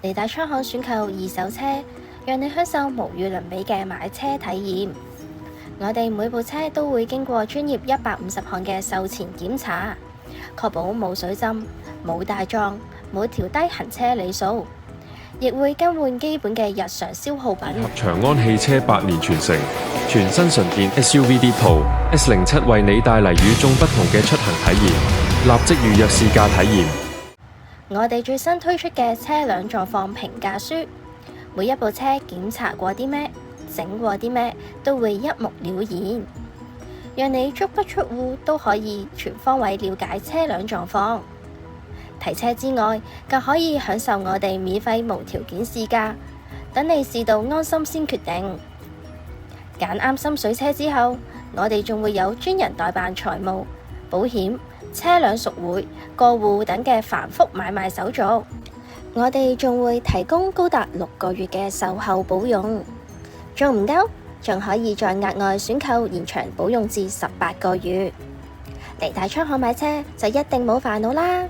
利大倉行選購二手車，讓你享受無與倫比嘅買車體驗。我哋每部車都會經過專業150項嘅售前檢查，確保冇水浸、冇大撞、冇調低行車里數，亦會更換基本嘅日常消耗品。長安汽車8年傳承，全新純電 SUV D-Pro S07為你帶嚟與眾不同嘅出行體驗，立即預約試駕體驗。我哋最新推出嘅車輛狀況評價書，每一部車檢查過啲咩、整過啲咩，都會一目了然，讓你足不出戶都可以全方位了解車輛狀況。提車之外，更可以享受我哋免費無條件試駕，等你試到安心先決定。揀啱心水車之後，我哋仲會有專人代辦財務、保險、車輛贖回、過戶等嘅繁複買賣手續。我哋仲會提供高達6個月嘅售後保用，仲唔夠？仲可以再額外選購延長保用至18個月。嚟大倉行買車就一定冇煩惱啦！